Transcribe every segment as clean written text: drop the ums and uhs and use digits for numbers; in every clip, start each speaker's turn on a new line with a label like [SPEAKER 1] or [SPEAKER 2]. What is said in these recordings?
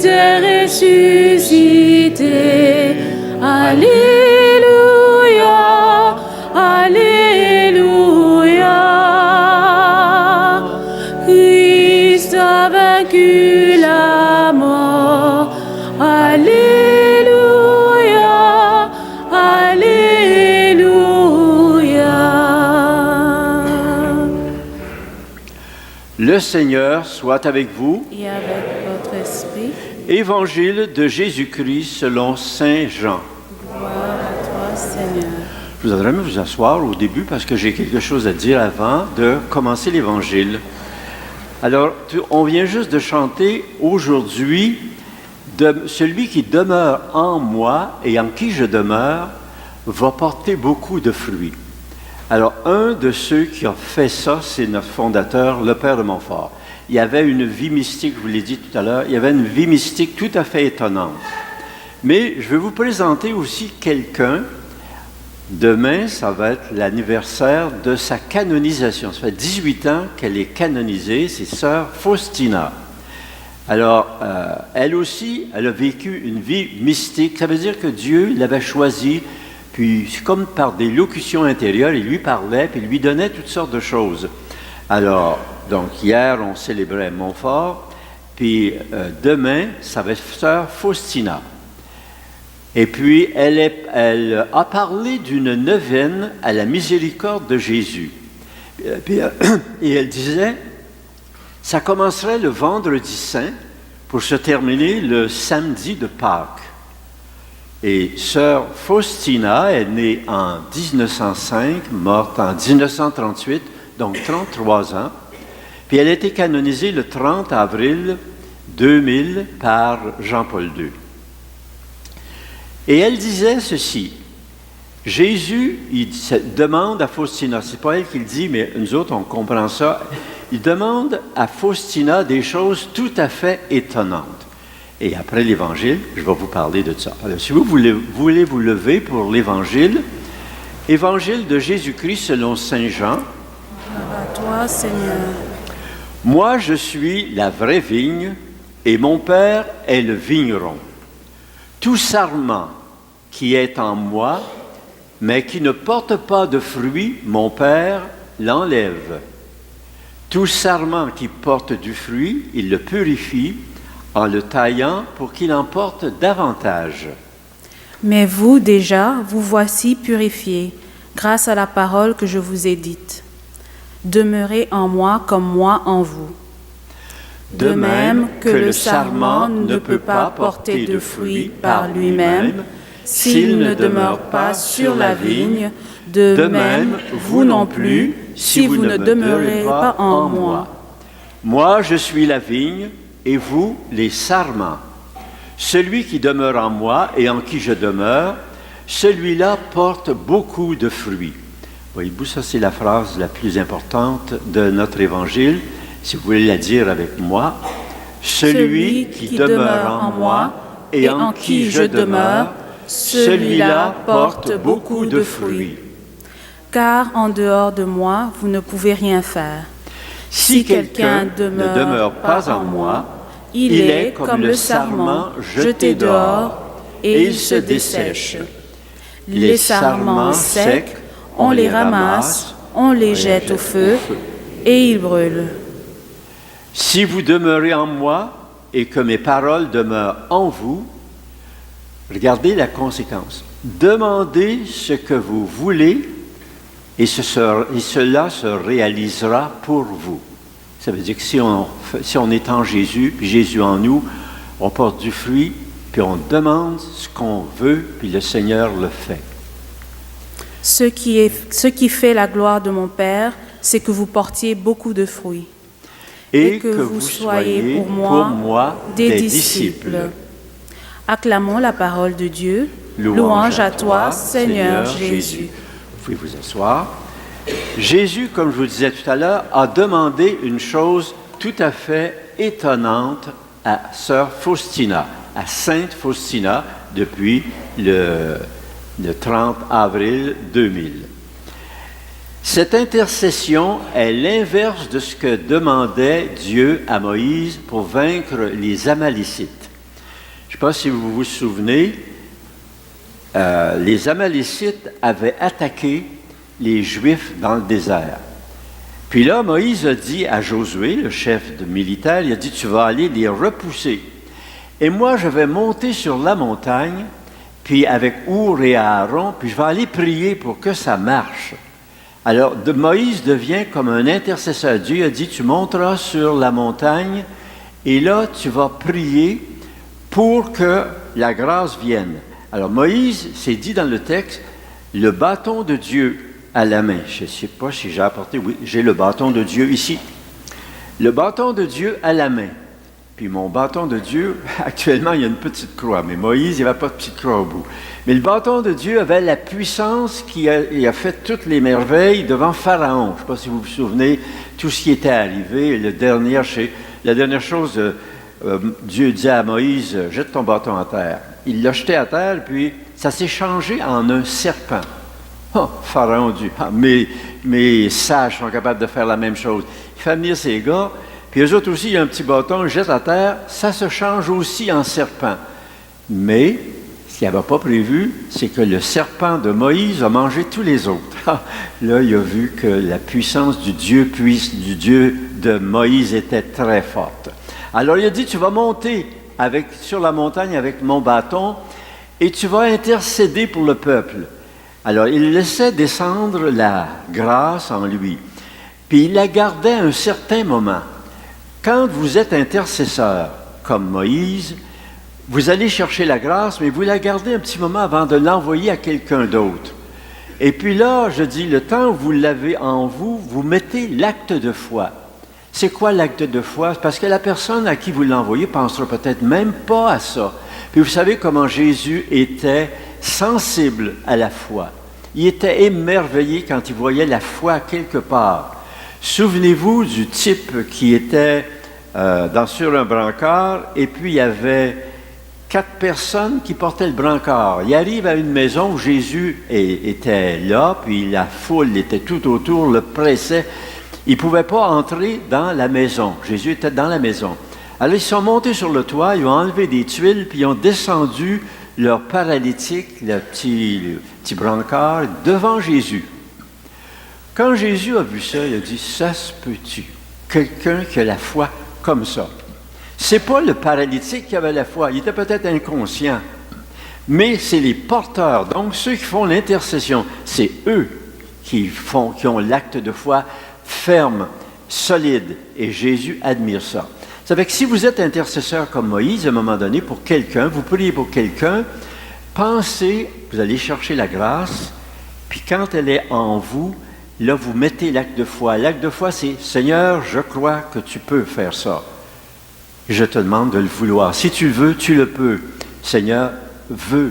[SPEAKER 1] Christ est ressuscité. Alléluia, Alléluia. Christ a vaincu la mort. Alléluia, Alléluia.
[SPEAKER 2] Le Seigneur soit avec vous.
[SPEAKER 1] Et avec votre esprit,
[SPEAKER 2] Évangile de Jésus-Christ selon Saint Jean.
[SPEAKER 1] gloire à toi, Seigneur.
[SPEAKER 2] Je vous voudrais vous asseoir au début parce que j'ai quelque chose à dire avant de commencer l'Évangile. Alors, on vient juste de chanter aujourd'hui celui qui demeure en moi et en qui je demeure va porter beaucoup de fruits. Alors, un de ceux qui a fait ça, c'est notre fondateur, le Père de Montfort. Il y avait une vie mystique, je vous l'ai dit tout à l'heure, il y avait une vie mystique tout à fait étonnante. Mais je vais vous présenter aussi quelqu'un. Demain, ça va être l'anniversaire de sa canonisation. Ça fait 18 ans qu'elle est canonisée, c'est sœur Faustina. Alors, elle aussi, elle a vécu une vie mystique. Ça veut dire que Dieu l'avait choisie, puis c'est comme par des locutions intérieures, il lui parlait, puis il lui donnait toutes sortes de choses. Alors, donc hier, on célébrait Montfort, puis demain, ça va être sœur Faustina. Et puis, elle a parlé d'une neuvaine à la miséricorde de Jésus. Et elle disait, ça commencerait le vendredi saint pour se terminer le samedi de Pâques. Et sœur Faustina est née en 1905, morte en 1938, donc 33 ans. Puis elle a été canonisée le 30 avril 2000 par Jean-Paul II. Et elle disait ceci, Jésus, il demande à Faustina, c'est pas elle qui le dit, mais nous autres on comprend ça, il demande à Faustina des choses tout à fait étonnantes. Et après l'Évangile, je vais vous parler de ça. Alors, si vous voulez vous lever pour l'Évangile, Évangile de Jésus-Christ selon Saint Jean.
[SPEAKER 1] Gloire à toi, Seigneur.
[SPEAKER 2] Moi, je suis la vraie vigne et mon Père est le vigneron. Tout sarment qui est en moi, mais qui ne porte pas de fruits, mon Père l'enlève. Tout sarment qui porte du fruit, il le purifie en le taillant pour qu'il en porte davantage.
[SPEAKER 1] Mais vous déjà, vous voici purifiés, grâce à la parole que je vous ai dite. Demeurez en moi comme moi en vous.
[SPEAKER 2] De même que le sarment ne peut pas porter de fruits par lui-même, s'il ne demeure pas sur la vigne, de même, vous non plus, si vous ne demeurez pas en moi. Moi, je suis la vigne, et vous, les sarments. Celui qui demeure en moi et en qui je demeure, celui-là porte beaucoup de fruits. Voyez-vous, ça c'est la phrase la plus importante de notre Évangile. Si vous voulez la dire avec moi, celui qui demeure en moi et en qui je demeure, celui-là porte beaucoup de fruits.
[SPEAKER 1] Car en dehors de moi, vous ne pouvez rien faire.
[SPEAKER 2] Si quelqu'un ne demeure pas en moi, il est comme le sarment jeté dehors et il se dessèche. Les sarments secs, on les ramasse, on les jette au feu
[SPEAKER 1] et ils brûlent.
[SPEAKER 2] Si vous demeurez en moi et que mes paroles demeurent en vous, regardez la conséquence. Demandez ce que vous voulez et cela se réalisera pour vous. Ça veut dire que si on est en Jésus, puis Jésus en nous, on porte du fruit, puis on demande ce qu'on veut, puis le Seigneur le fait.
[SPEAKER 1] Ce qui fait la gloire de mon Père, c'est que vous portiez beaucoup de fruits. Et que vous soyez pour moi des disciples. Acclamons la parole de Dieu. Louange à toi, Seigneur Jésus.
[SPEAKER 2] Vous pouvez vous asseoir. Jésus, comme je vous disais tout à l'heure, a demandé une chose tout à fait étonnante à sœur Faustina, à Sainte Faustina, depuis le 30 avril 2000. Cette intercession est l'inverse de ce que demandait Dieu à Moïse pour vaincre les Amalécites. Je ne sais pas si vous vous souvenez, les Amalécites avaient attaqué les Juifs dans le désert. Puis là, Moïse a dit à Josué, le chef militaire, il a dit, tu vas aller les repousser. Et moi, je vais monter sur la montagne, puis avec Our et Aaron, puis je vais aller prier pour que ça marche. Alors, Moïse devient comme un intercesseur. Dieu a dit, tu monteras sur la montagne, et là, tu vas prier pour que la grâce vienne. Alors, Moïse s'est dit dans le texte, le bâton de Dieu à la main. Je ne sais pas si j'ai apporté, oui, j'ai le bâton de Dieu ici. Le bâton de Dieu à la main. Puis mon bâton de Dieu, actuellement, il y a une petite croix, mais Moïse, il n'y avait pas de petite croix au bout. Mais le bâton de Dieu avait la puissance qui a fait toutes les merveilles devant Pharaon. Je ne sais pas si vous vous souvenez, tout ce qui était arrivé, la dernière chose, Dieu dit à Moïse, jette ton bâton à terre. Il l'a jeté à terre, puis ça s'est changé en un serpent. Oh, Pharaon dit, mes sages sont capables de faire la même chose. Il fait venir ces gars, puis eux autres aussi, il y a un petit bâton, ils jettent à terre, ça se change aussi en serpent. Mais, ce qu'il n'avait pas prévu, c'est que le serpent de Moïse a mangé tous les autres. Là, il a vu que la puissance du Dieu de Moïse était très forte. Alors, il a dit, tu vas monter sur la montagne avec mon bâton et tu vas intercéder pour le peuple. Alors, il laissait descendre la grâce en lui. Puis, il la gardait un certain moment. Quand vous êtes intercesseur, comme Moïse, vous allez chercher la grâce, mais vous la gardez un petit moment avant de l'envoyer à quelqu'un d'autre. Et puis là, je dis, le temps où vous l'avez en vous, vous mettez l'acte de foi. C'est quoi l'acte de foi? Parce que la personne à qui vous l'envoyez ne pensera peut-être même pas à ça. Puis vous savez comment Jésus était sensible à la foi. Il était émerveillé quand il voyait la foi quelque part. Souvenez-vous du type qui était sur un brancard, et puis il y avait 4 personnes qui portaient le brancard. Il arrive à une maison où Jésus était là, puis la foule était tout autour, le pressait. Il ne pouvait pas entrer dans la maison. Jésus était dans la maison. Alors, ils sont montés sur le toit, ils ont enlevé des tuiles, puis ils ont descendu leur paralytique, le petit brancard, devant Jésus. Quand Jésus a vu ça, il a dit, ça se peut-tu? Quelqu'un qui a la foi comme ça. Ce n'est pas le paralytique qui avait la foi, il était peut-être inconscient, mais c'est les porteurs, donc ceux qui font l'intercession, c'est eux qui ont l'acte de foi ferme, solide, et Jésus admire ça. Ça fait que si vous êtes intercesseur comme Moïse, à un moment donné, pour quelqu'un, vous priez pour quelqu'un, pensez, vous allez chercher la grâce, puis quand elle est en vous, là, vous mettez l'acte de foi. L'acte de foi, c'est « Seigneur, je crois que tu peux faire ça. Je te demande de le vouloir. Si tu veux, tu le peux. Seigneur,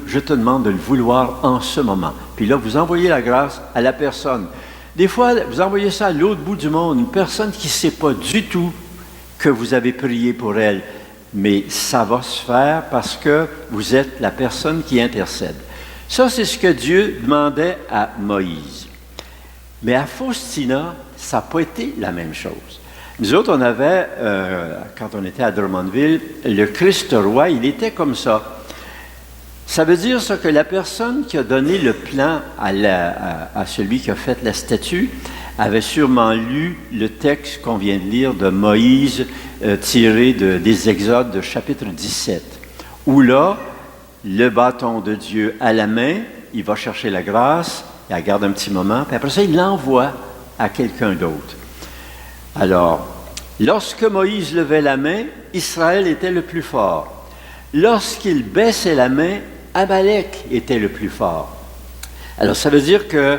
[SPEAKER 2] je te demande de le vouloir en ce moment. » Puis là, vous envoyez la grâce à la personne. Des fois, vous envoyez ça à l'autre bout du monde, une personne qui ne sait pas du tout que vous avez prié pour elle. Mais ça va se faire parce que vous êtes la personne qui intercède. Ça, c'est ce que Dieu demandait à Moïse. Mais à Faustina, ça n'a pas été la même chose. Nous autres, on avait, quand on était à Drummondville, le Christ roi, il était comme ça. Ça veut dire ça que la personne qui a donné le plan à celui qui a fait la statue avait sûrement lu le texte qu'on vient de lire de Moïse tiré des Exodes de chapitre 17, où là, le bâton de Dieu à la main, il va chercher la grâce, il la garde un petit moment, puis après ça, il l'envoie à quelqu'un d'autre. Alors, lorsque Moïse levait la main, Israël était le plus fort. Lorsqu'il baissait la main, Amalek était le plus fort. Alors, ça veut dire que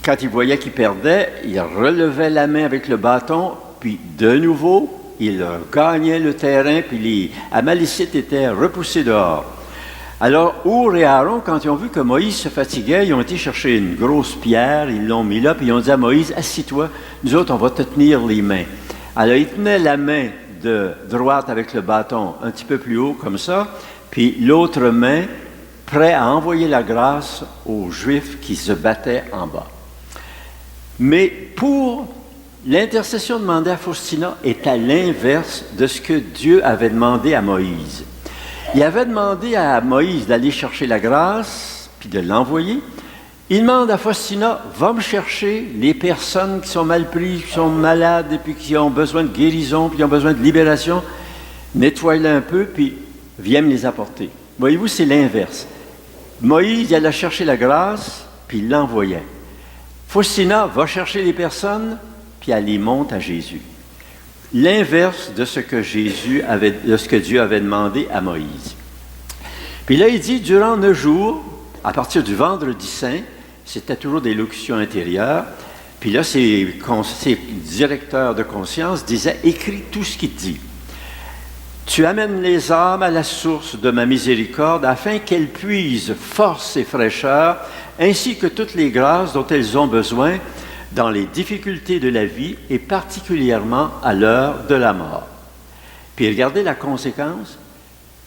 [SPEAKER 2] quand il voyait qu'il perdait, il relevait la main avec le bâton, puis de nouveau, il gagnait le terrain, puis les Amalécites étaient repoussés dehors. Alors, Our et Aaron, quand ils ont vu que Moïse se fatiguait, ils ont été chercher une grosse pierre, ils l'ont mis là, puis ils ont dit à Moïse, « Assis-toi, nous autres, on va te tenir les mains. » Alors, il tenait la main de droite avec le bâton un petit peu plus haut, comme ça, puis l'autre main, prêt à envoyer la grâce aux Juifs qui se battaient en bas. Mais pour L'intercession demandée à Faustina est à l'inverse de ce que Dieu avait demandé à Moïse. Il avait demandé à Moïse d'aller chercher la grâce, puis de l'envoyer. Il demande à Faustina, va me chercher les personnes qui sont mal prises, qui sont malades, et puis qui ont besoin de guérison, puis qui ont besoin de libération. Nettoie-les un peu, puis viens me les apporter. Voyez-vous, c'est l'inverse. Moïse, il allait chercher la grâce, puis il l'envoyait. Faustina va chercher les personnes, puis elle les monte à Jésus. L'inverse de ce que Dieu avait demandé à Moïse. Puis là, il dit, durant 9 jours, à partir du vendredi saint, c'était toujours des locutions intérieures, puis là, ses directeurs de conscience disaient, écris tout ce qu'il te dit. Tu amènes les âmes à la source de ma miséricorde, afin qu'elles puisent force et fraîcheur, ainsi que toutes les grâces dont elles ont besoin, dans les difficultés de la vie et particulièrement à l'heure de la mort. Puis regardez la conséquence.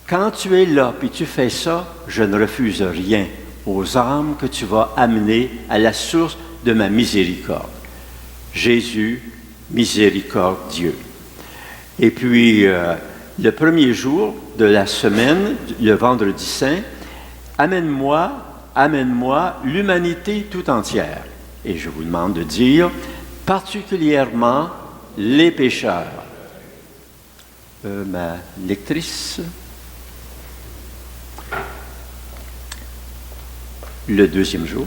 [SPEAKER 2] Quand tu es là puis tu fais ça, je ne refuse rien aux âmes que tu vas amener à la source de ma miséricorde. Jésus, miséricordieux. Et puis, le premier jour de la semaine, le vendredi saint, amène-moi l'humanité tout entière. Et je vous demande de dire, particulièrement les pécheurs. Ma lectrice. Le deuxième jour.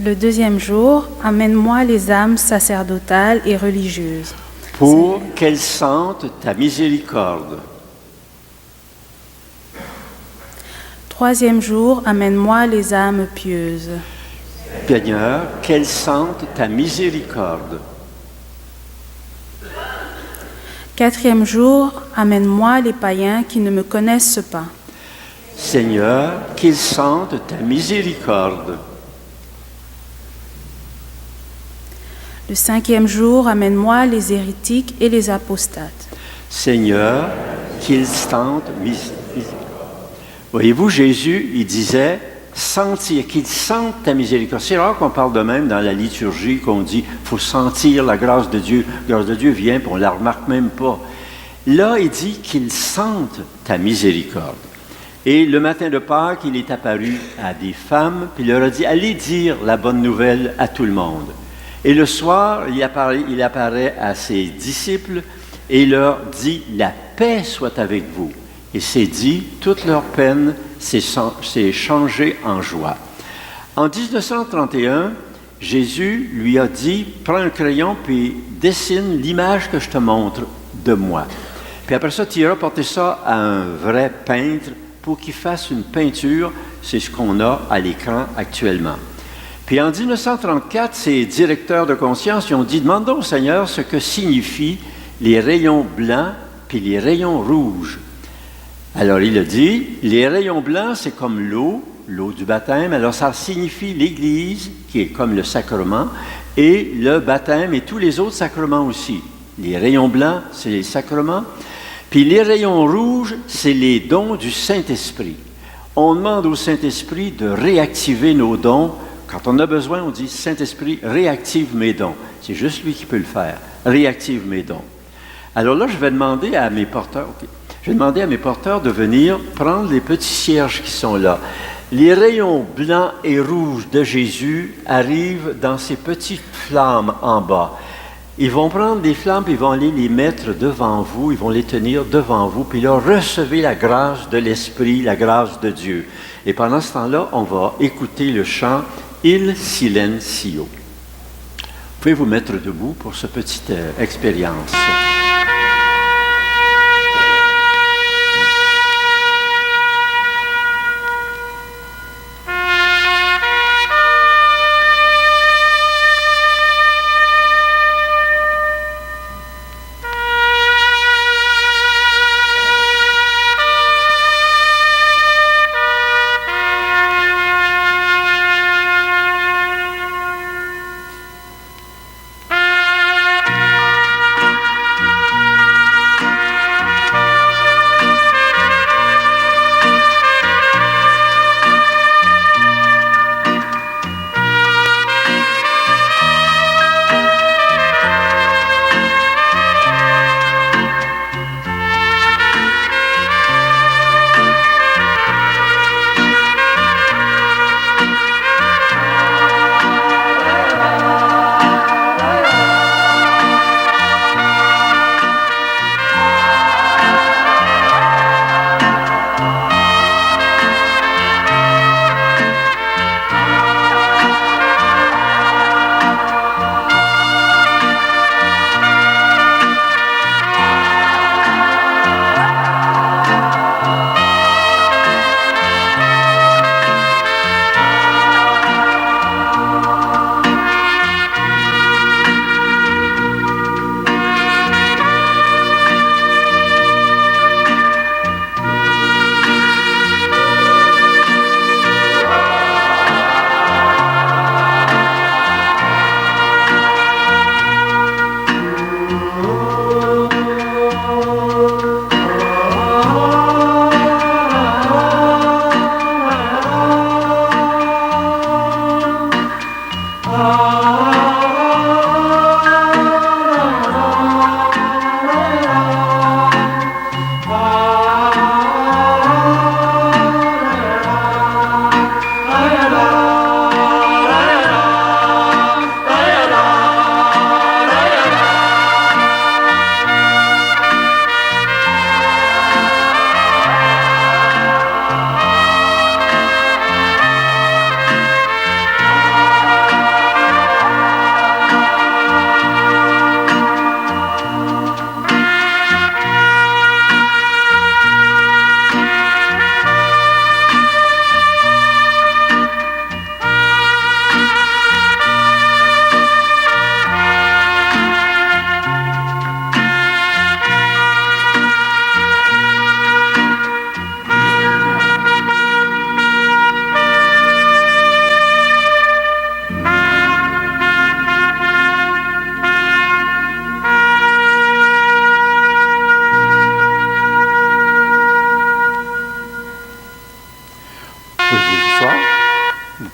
[SPEAKER 1] Le deuxième jour, amène-moi les âmes sacerdotales et religieuses.
[SPEAKER 2] Pour qu'elles sentent ta miséricorde.
[SPEAKER 1] Troisième jour, amène-moi les âmes pieuses.
[SPEAKER 2] Seigneur, qu'elles sentent ta miséricorde.
[SPEAKER 1] Quatrième jour, amène-moi les païens qui ne me connaissent pas.
[SPEAKER 2] Seigneur, qu'ils sentent ta miséricorde.
[SPEAKER 1] Le cinquième jour, amène-moi les hérétiques et les apostates.
[SPEAKER 2] Seigneur, qu'ils sentent miséricorde. Voyez-vous, Jésus, il disait sentir, qu'ils sentent ta miséricorde. C'est rare qu'on parle de même dans la liturgie, qu'on dit il faut sentir la grâce de Dieu. La grâce de Dieu vient, puis on ne la remarque même pas. Là, il dit qu'ils sentent ta miséricorde. Et le matin de Pâques, il est apparu à des femmes, puis il leur a dit, allez dire la bonne nouvelle à tout le monde. Et le soir, il apparaît à ses disciples et il leur dit, la paix soit avec vous. Et c'est dit, toute leur peine s'est changée en joie. En 1931, Jésus lui a dit, prends un crayon puis dessine l'image que je te montre de moi. Puis après ça, tu iras porter ça à un vrai peintre pour qu'il fasse une peinture. C'est ce qu'on a à l'écran actuellement. Puis en 1934, ces directeurs de conscience ils ont dit, demandons au Seigneur ce que signifient les rayons blancs puis les rayons rouges. Alors il a dit, les rayons blancs, c'est comme l'eau du baptême. Alors ça signifie l'Église, qui est comme le sacrement, et le baptême et tous les autres sacrements aussi. Les rayons blancs, c'est les sacrements. Puis les rayons rouges, c'est les dons du Saint-Esprit. On demande au Saint-Esprit de réactiver nos dons. Quand on a besoin, on dit, Saint-Esprit, réactive mes dons. C'est juste lui qui peut le faire. Réactive mes dons. Alors là, je vais demander à mes porteurs, de venir prendre les petits cierges qui sont là. Les rayons blancs et rouges de Jésus arrivent dans ces petites flammes en bas. Ils vont prendre des flammes, puis ils vont aller les mettre devant vous, ils vont les tenir devant vous, puis là, recevez la grâce de l'Esprit, la grâce de Dieu. Et pendant ce temps-là, on va écouter le chant « Il Silenzio ». Vous pouvez vous mettre debout pour cette petite expérience.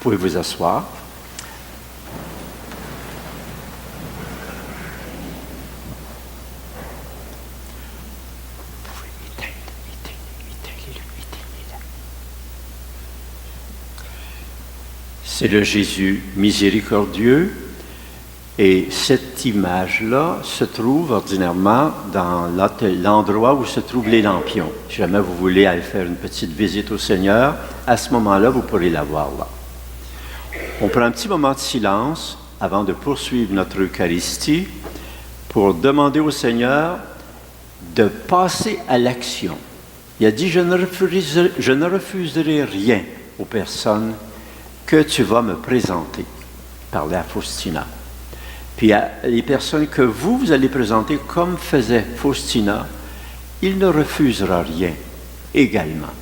[SPEAKER 2] pouvez vous asseoir. C'est le Jésus miséricordieux. Et cette image-là se trouve ordinairement dans l'endroit où se trouvent les lampions. Si jamais vous voulez aller faire une petite visite au Seigneur, à ce moment-là, vous pourrez la voir là. On prend un petit moment de silence avant de poursuivre notre Eucharistie pour demander au Seigneur de passer à l'action. Il a dit, je ne refuserai rien aux personnes que tu vas me présenter. Parler à Faustina. Puis les personnes que vous allez présenter comme faisait Faustina, il ne refusera rien également.